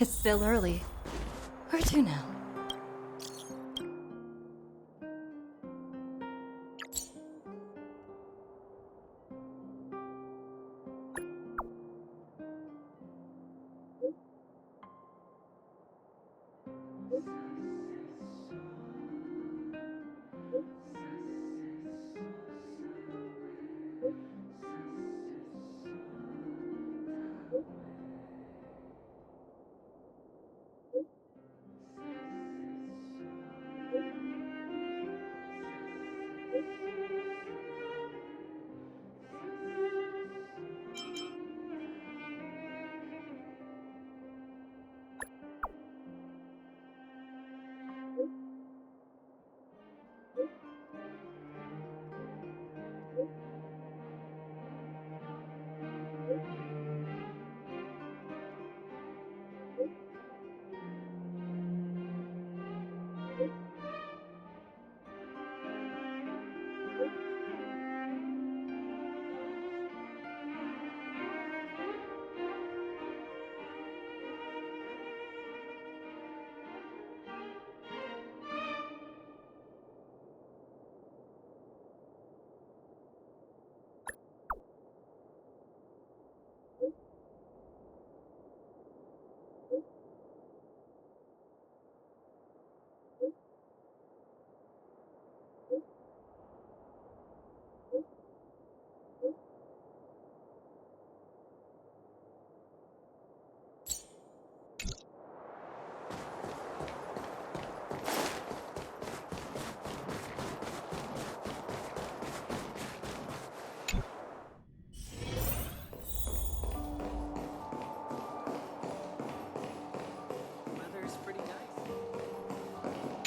It's still early. Where to now?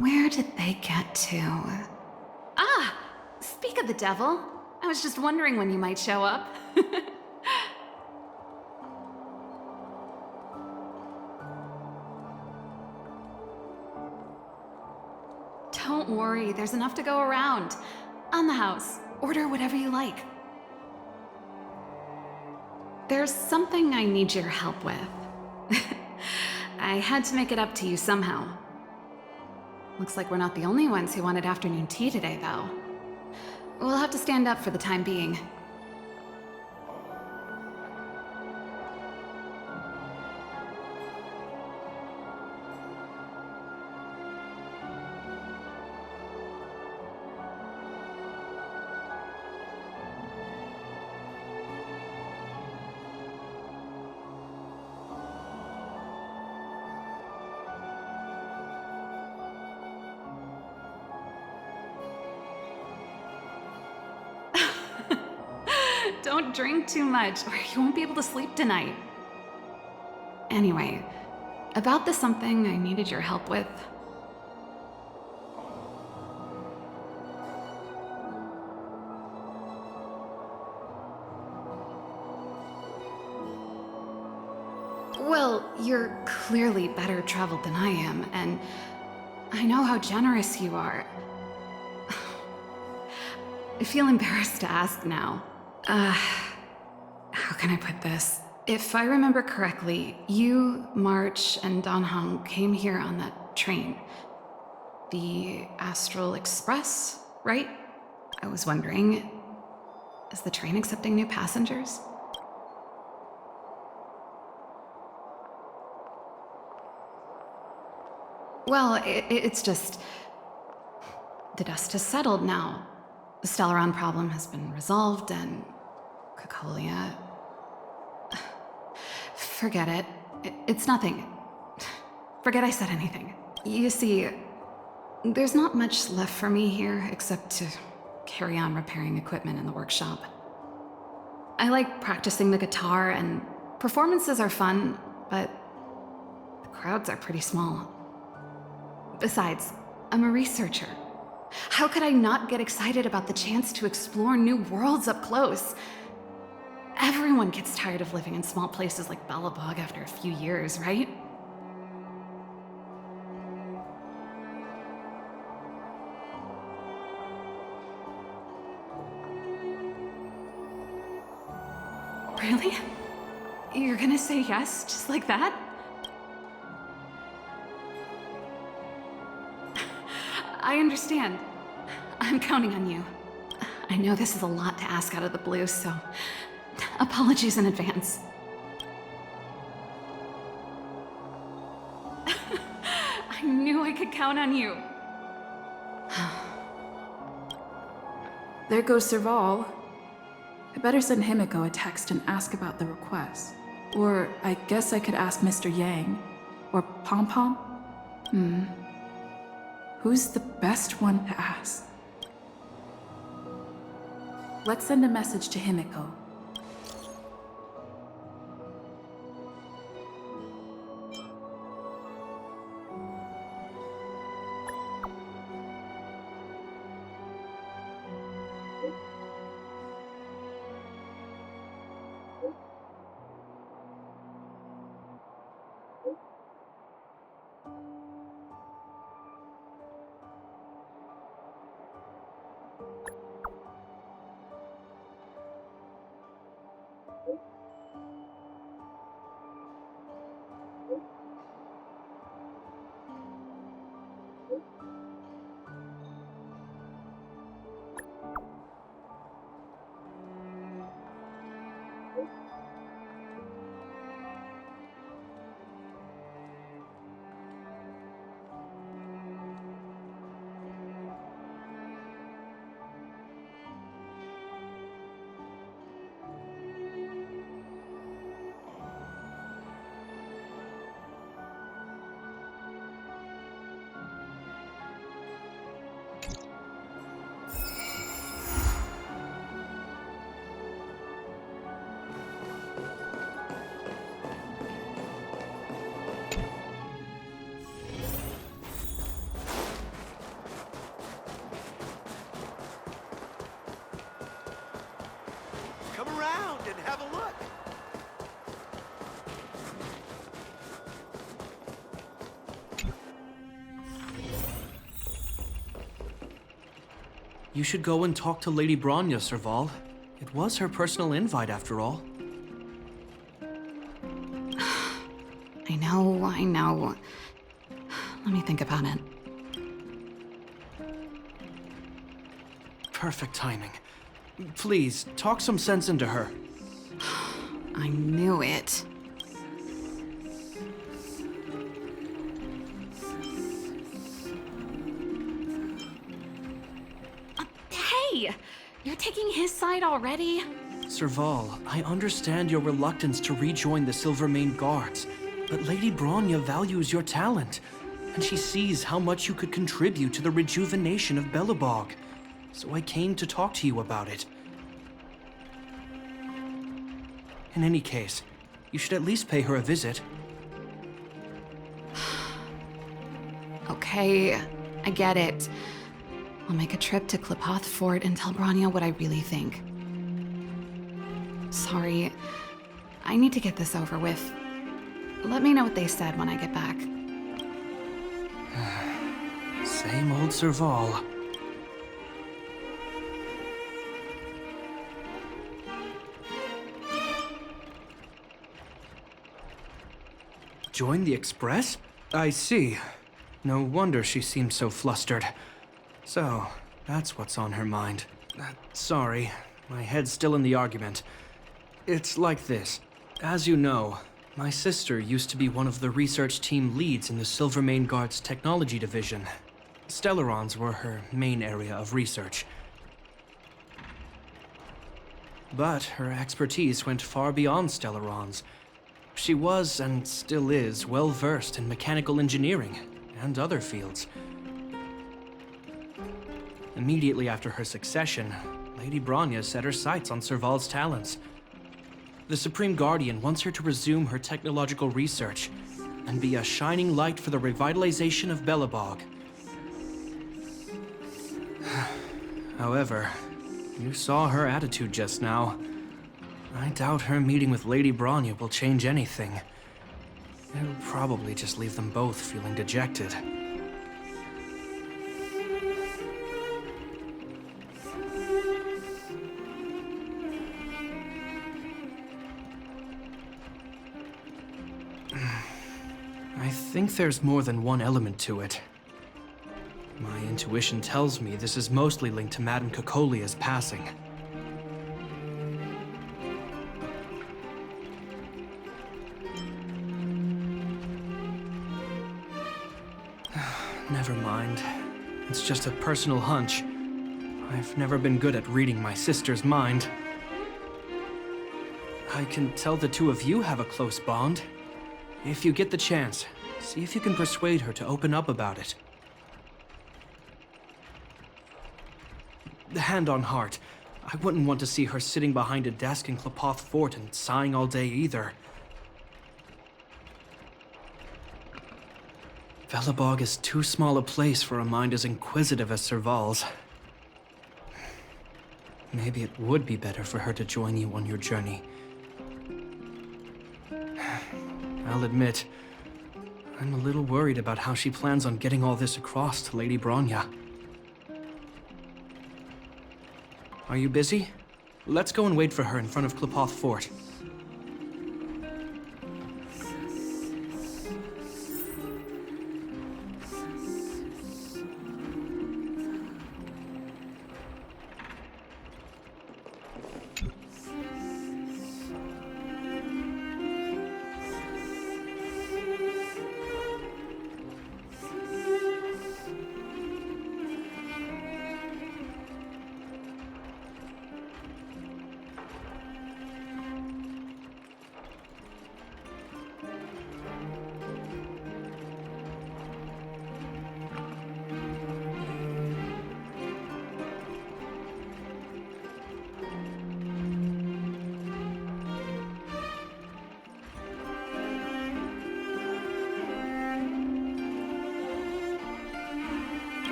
Where did they get to? Ah! Speak of the devil. I was just wondering when you might show up. Don't worry, there's enough to go around. On the house, order whatever you like. There's something I need your help with. I had to make it up to you somehow. Looks like we're not the only ones who wanted afternoon tea today, though. We'll have to stand up for the time being. Don't drink too much, or you won't be able to sleep tonight. Anyway, about the something I needed your help with. Well, you're clearly better traveled than I am, and I know how generous you are. I feel embarrassed to ask now. How can I put this? If I remember correctly, you, March, and Don Hong came here on that train. The Astral Express, right? I was wondering, is the train accepting new passengers? Well, it's just... the dust has settled now. The Stellaron problem has been resolved, and Cocolia... Forget it. It's nothing. Forget I said anything. You see, there's not much left for me here except to carry on repairing equipment in the workshop. I like practicing the guitar, and performances are fun, but the crowds are pretty small. Besides, I'm a researcher. How could I not get excited about the chance to explore new worlds up close? Everyone gets tired of living in small places like Belobog after a few years, right? Really? You're gonna say yes, just like that? I understand. I'm counting on you. I know this is a lot to ask out of the blue, so apologies in advance. I knew I could count on you. There goes Serval. I better send Himiko a text and ask about the request. Or I guess I could ask Mr. Yang. Or Pom Pom? Who's the best one to ask? Let's send a message to Himiko. Come around and have a look. You should go and talk to Lady Bronya, Serval. It was her personal invite, after all. I know. Let me think about it. Perfect timing. Please, talk some sense into her. I knew it. Hey! You're taking his side already? Serval, I understand your reluctance to rejoin the Silvermane Guards, but Lady Bronya values your talent, and she sees how much you could contribute to the rejuvenation of Belobog. So I came to talk to you about it. In any case, you should at least pay her a visit. Okay, I get it. I'll make a trip to Klipoth Fort and tell Bronya what I really think. Sorry, I need to get this over with. Let me know what they said when I get back. Same old Serval. Join the Express? I see. No wonder she seemed so flustered. So, that's what's on her mind. Sorry, my head's still in the argument. It's like this. As you know, my sister used to be one of the research team leads in the Silvermane Guard's technology division. Stellarons were her main area of research. But her expertise went far beyond Stellarons. She was, and still is, well versed in mechanical engineering and other fields. Immediately after her succession, Lady Bronya set her sights on Serval's talents. The Supreme Guardian wants her to resume her technological research and be a shining light for the revitalization of Belobog. However, you saw her attitude just now. I doubt her meeting with Lady Bronya will change anything. It'll probably just leave them both feeling dejected. I think there's more than one element to it. My intuition tells me this is mostly linked to Madame Cocolia's passing. Never mind. It's just a personal hunch. I've never been good at reading my sister's mind. I can tell the two of you have a close bond. If you get the chance, see if you can persuade her to open up about it. Hand on heart, I wouldn't want to see her sitting behind a desk in Klapoth Fort and sighing all day either. Belobog is too small a place for a mind as inquisitive as Serval's. Maybe it would be better for her to join you on your journey. I'll admit, I'm a little worried about how she plans on getting all this across to Lady Bronya. Are you busy? Let's go and wait for her in front of Klapoth Fort.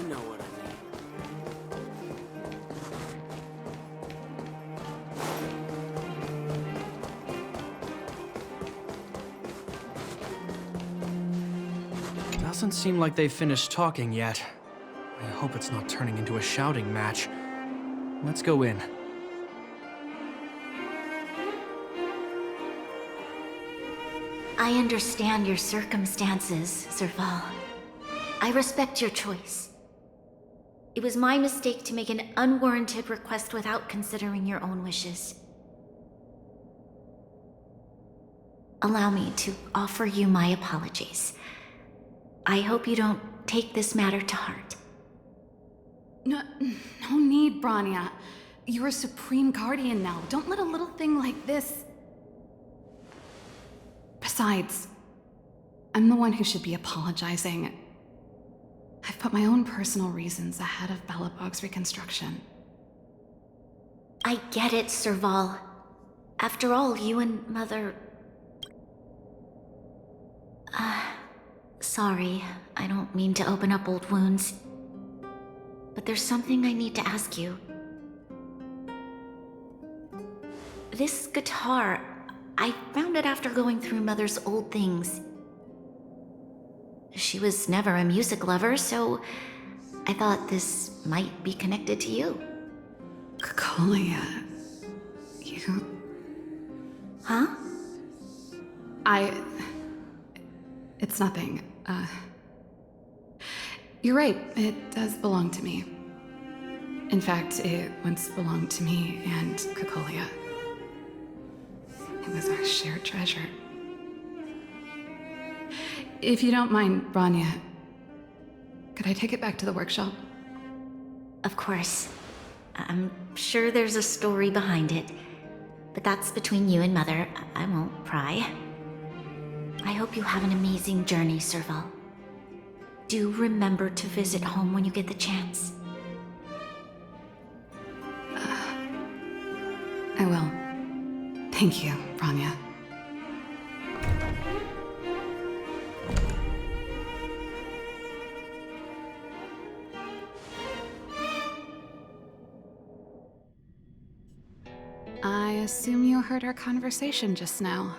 You know what I mean. Doesn't seem like they've finished talking yet. I hope it's not turning into a shouting match. Let's go in. I understand your circumstances, Serval. I respect your choice. It was my mistake to make an unwarranted request without considering your own wishes. Allow me to offer you my apologies. I hope you don't take this matter to heart. No need, Branya. You're a supreme guardian now. Don't let a little thing like this... Besides, I'm the one who should be apologizing. I've put my own personal reasons ahead of Belobog's reconstruction. I get it, Serval. After all, you and Mother... Sorry, I don't mean to open up old wounds. But there's something I need to ask you. This guitar, I found it after going through Mother's old things. She was never a music lover, so I thought this might be connected to you. Cocolia, you... Huh? It's nothing. You're right, it does belong to me. In fact, it once belonged to me and Cocolia. It was our shared treasure. If you don't mind, Branya, could I take it back to the workshop? Of course. I'm sure there's a story behind it, but that's between you and Mother. I won't pry. I hope you have an amazing journey, Serval. Do remember to visit home when you get the chance. I will. Thank you, Branya. I assume you heard our conversation just now.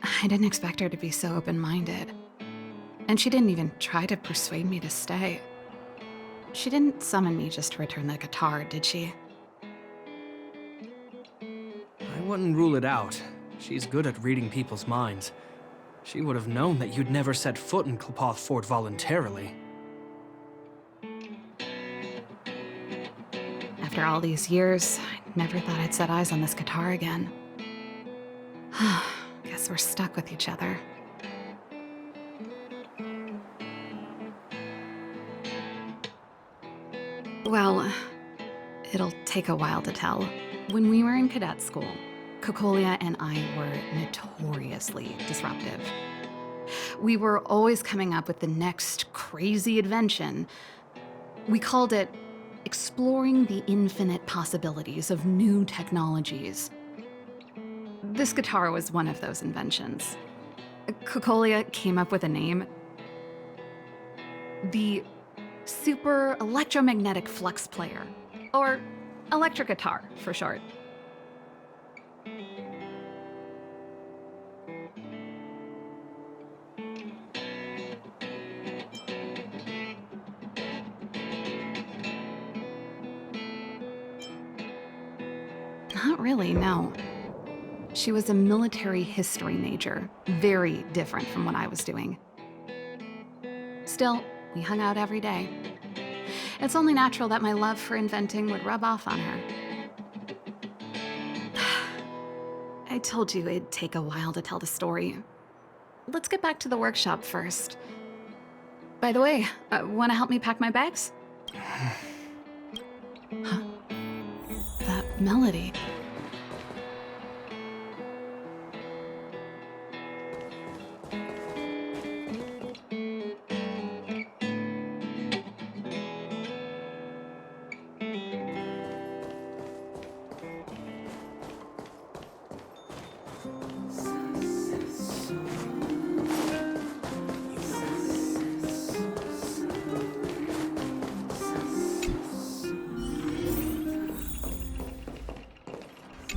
I didn't expect her to be so open-minded. And she didn't even try to persuade me to stay. She didn't summon me just to return the guitar, did she? I wouldn't rule it out. She's good at reading people's minds. She would have known that you'd never set foot in Klpoth Fort voluntarily. After all these years, I never thought I'd set eyes on this guitar again. Guess we're stuck with each other. Well, it'll take a while to tell. When we were in cadet school, Cocolia and I were notoriously disruptive. We were always coming up with the next crazy invention. We called it exploring the infinite possibilities of new technologies. This guitar was one of those inventions. Cocolia came up with a name. The Super Electromagnetic Flux Player, or electric guitar for short. Not really, no. She was a military history major, very different from what I was doing. Still, we hung out every day. It's only natural that my love for inventing would rub off on her. I told you it'd take a while to tell the story. Let's get back to the workshop first. By the way, want to help me pack my bags? Huh? That melody.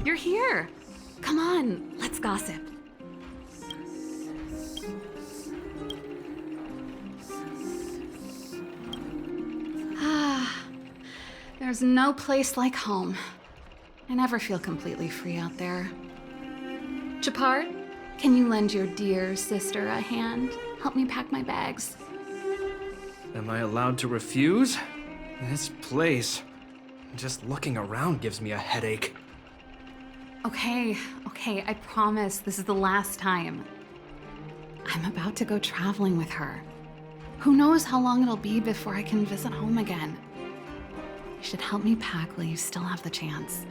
You're here. Come on, let's gossip. There's no place like home. I never feel completely free out there. Chapard, can you lend your dear sister a hand? Help me pack my bags. Am I allowed to refuse? This place, just looking around gives me a headache. Okay, I promise this is the last time. I'm about to go traveling with her. Who knows how long it'll be before I can visit home again. You should help me pack while you still have the chance.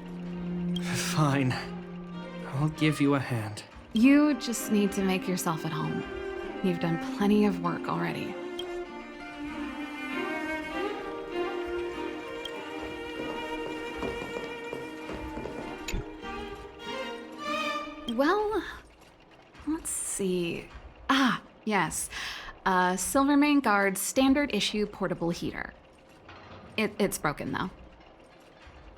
Fine. I'll give you a hand. You just need to make yourself at home. You've done plenty of work already. Well, let's see. Yes. Silvermane Guard standard issue portable heater. It's broken though.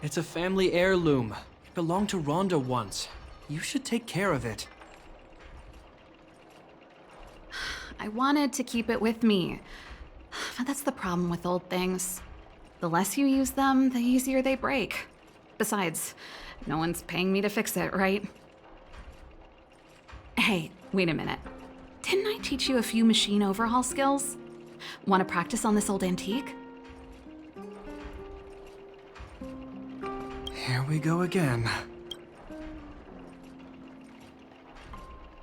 It's a family heirloom. It belonged to Rhonda once. You should take care of it. I wanted to keep it with me. But that's the problem with old things. The less you use them, the easier they break. Besides, no one's paying me to fix it, right? Hey, wait a minute. Didn't I teach you a few machine overhaul skills? Want to practice on this old antique? Here we go again.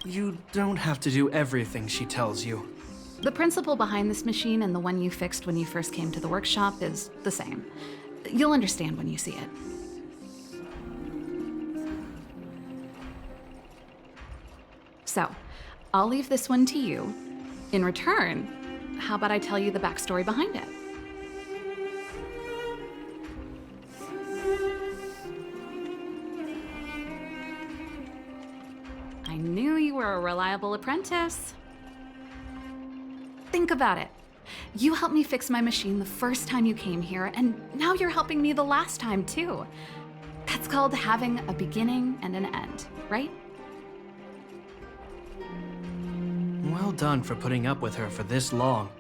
You don't have to do everything she tells you. The principle behind this machine and the one you fixed when you first came to the workshop is the same. You'll understand when you see it. So, I'll leave this one to you. In return, how about I tell you the backstory behind it? I knew you were a reliable apprentice. Think about it. You helped me fix my machine the first time you came here, and now you're helping me the last time, too. That's called having a beginning and an end, right? Well done for putting up with her for this long.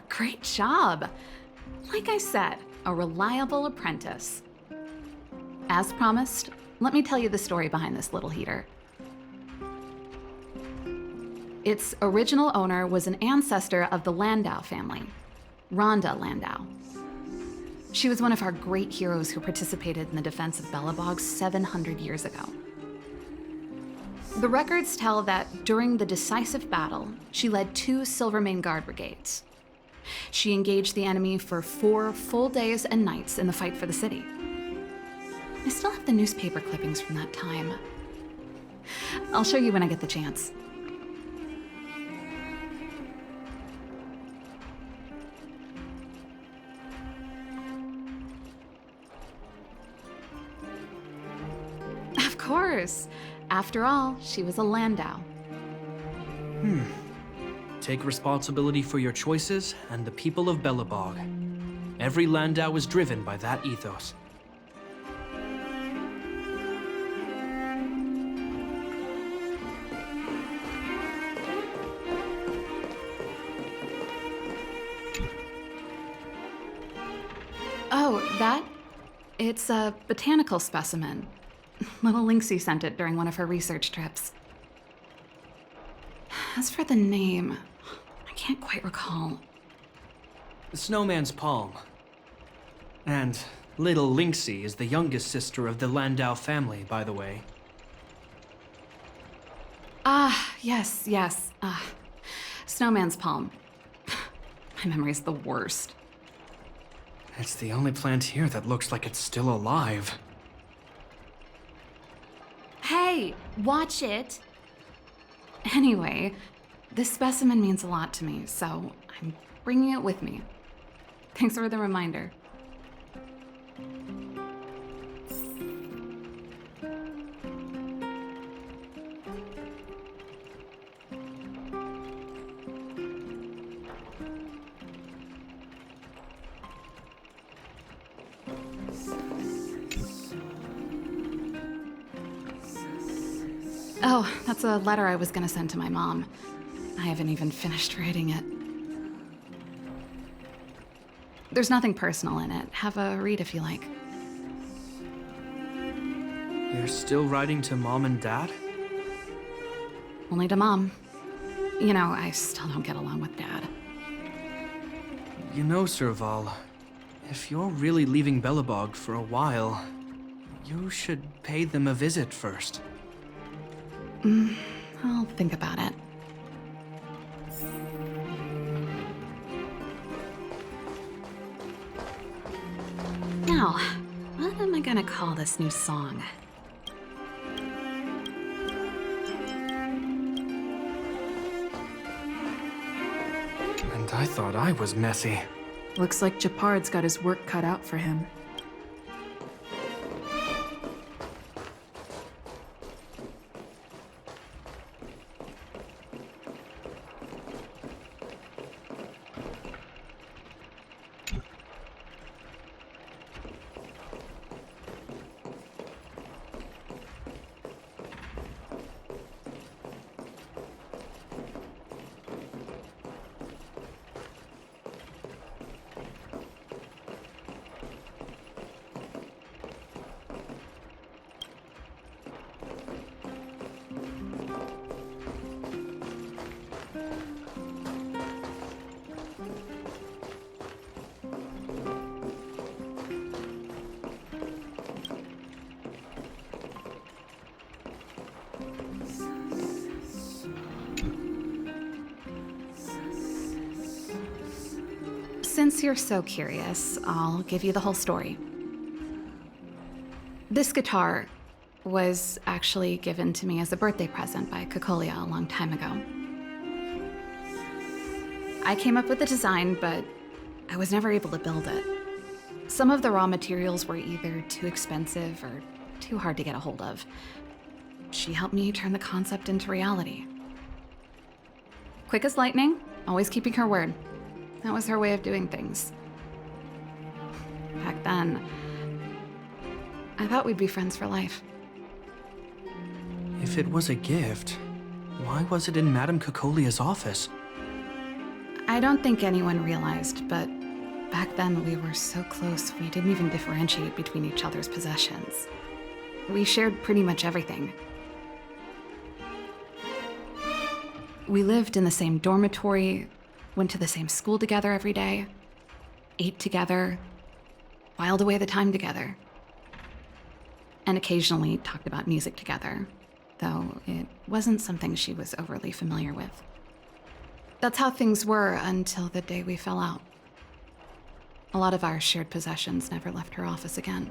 Great job. Like I said, a reliable apprentice. As promised, let me tell you the story behind this little heater. Its original owner was an ancestor of the Landau family, Rhonda Landau. She was one of our great heroes who participated in the defense of Belobog 700 years ago. The records tell that during the decisive battle, she led 2 Silvermane Guard brigades. She engaged the enemy for 4 full days and nights in the fight for the city. I still have the newspaper clippings from that time. I'll show you when I get the chance. Of course. After all, she was a Landau. Take responsibility for your choices and the people of Belobog. Every Landau is driven by that ethos. Oh, that? It's a botanical specimen. Little Lynxie sent it during one of her research trips. As for the name, I can't quite recall. Snowman's Palm. And little Lynxie is the youngest sister of the Landau family, by the way. Yes. Snowman's Palm. My memory's the worst. It's the only plant here that looks like it's still alive. Hey, watch it! Anyway, this specimen means a lot to me, so I'm bringing it with me. Thanks for the reminder. Oh, that's a letter I was gonna send to my mom. I haven't even finished writing it. There's nothing personal in it. Have a read if you like. You're still writing to Mom and Dad? Only to Mom. You know, I still don't get along with Dad. You know, Serval, if you're really leaving Belobog for a while, you should pay them a visit first. I'll think about it. Now, what am I gonna call this new song? And I thought I was messy. Looks like Japard's got his work cut out for him. Since you're so curious, I'll give you the whole story. This guitar was actually given to me as a birthday present by Cocolia a long time ago. I came up with the design, but I was never able to build it. Some of the raw materials were either too expensive or too hard to get a hold of. She helped me turn the concept into reality. Quick as lightning, always keeping her word. That was her way of doing things. Back then, I thought we'd be friends for life. If it was a gift, why was it in Madame Cocolia's office? I don't think anyone realized, but back then we were so close we didn't even differentiate between each other's possessions. We shared pretty much everything. We lived in the same dormitory, went to the same school together every day, ate together, whiled away the time together, and occasionally talked about music together, though it wasn't something she was overly familiar with. That's how things were until the day we fell out. A lot of our shared possessions never left her office again.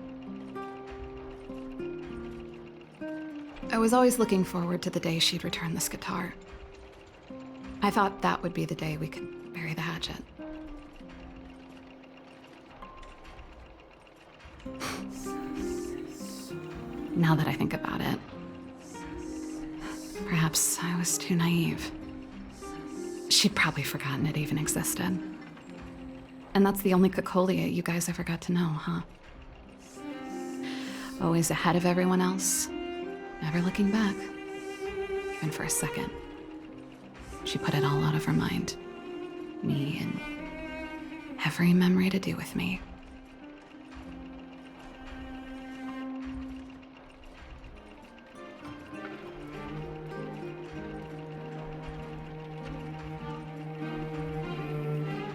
I was always looking forward to the day she'd return this guitar. I thought that would be the day we could bury the hatchet. Now that I think about it, perhaps I was too naive. She'd probably forgotten it even existed. And that's the only Cocolia you guys ever got to know, huh? Always ahead of everyone else, never looking back, even for a second. She put it all out of her mind. Me and every memory to do with me.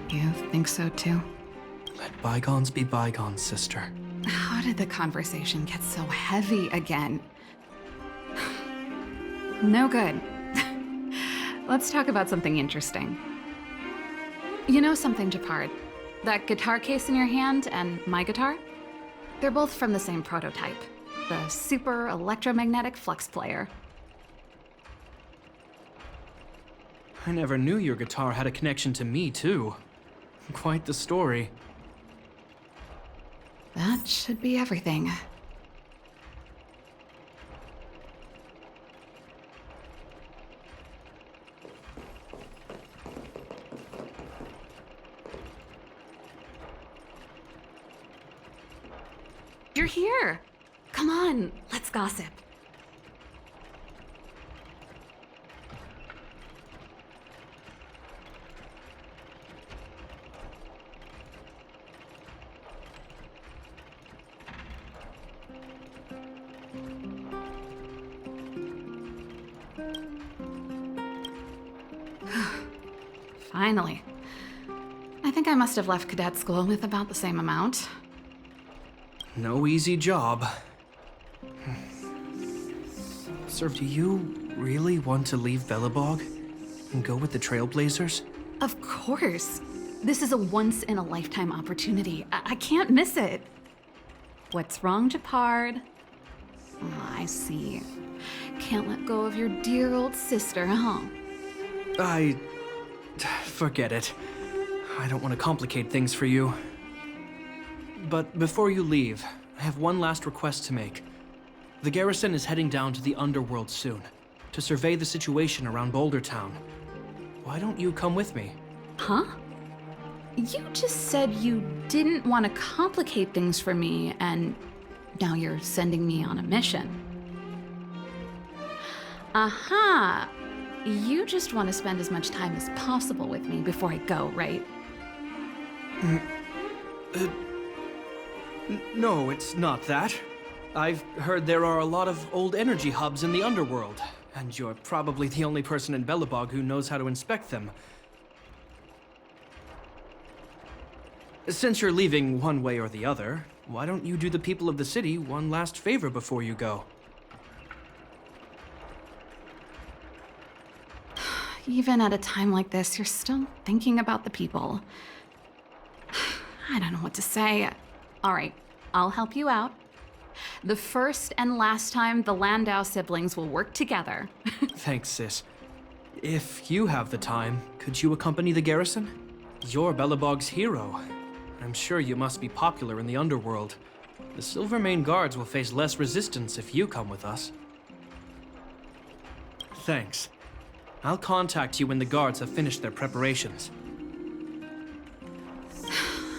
You think so too? Let bygones be bygones, sister. How did the conversation get so heavy again? No good. Let's talk about something interesting. You know something, Japard? That guitar case in your hand and my guitar? They're both from the same prototype, the Super Electromagnetic Flux Player. I never knew your guitar had a connection to me, too. Quite the story. That should be everything. You're here! Come on, let's gossip. Finally. I think I must have left cadet school with about the same amount. No easy job. Sir, do you really want to leave Belobog and go with the Trailblazers? Of course. This is a once-in-a-lifetime opportunity. I can't miss it. What's wrong, Japard? Oh, I see. Can't let go of your dear old sister, huh? Forget it. I don't want to complicate things for you. But before you leave, I have one last request to make. The garrison is heading down to the underworld soon, to survey the situation around Boulder Town. Why don't you come with me? Huh? You just said you didn't want to complicate things for me, and now you're sending me on a mission. Aha! You just want to spend as much time as possible with me before I go, right? No, it's not that. I've heard there are a lot of old energy hubs in the underworld, and you're probably the only person in Belobog who knows how to inspect them. Since you're leaving one way or the other, why don't you do the people of the city one last favor before you go? Even at a time like this, you're still thinking about the people. I don't know what to say. All right, I'll help you out. The first and last time the Landau siblings will work together. Thanks, sis. If you have the time, could you accompany the garrison? You're Belobog's hero. I'm sure you must be popular in the underworld. The Silvermane Guards will face less resistance if you come with us. Thanks. I'll contact you when the guards have finished their preparations.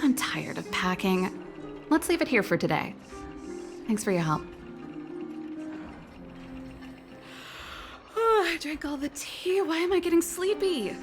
I'm tired of packing. Let's leave it here for today. Thanks for your help. I drank all the tea. Why am I getting sleepy?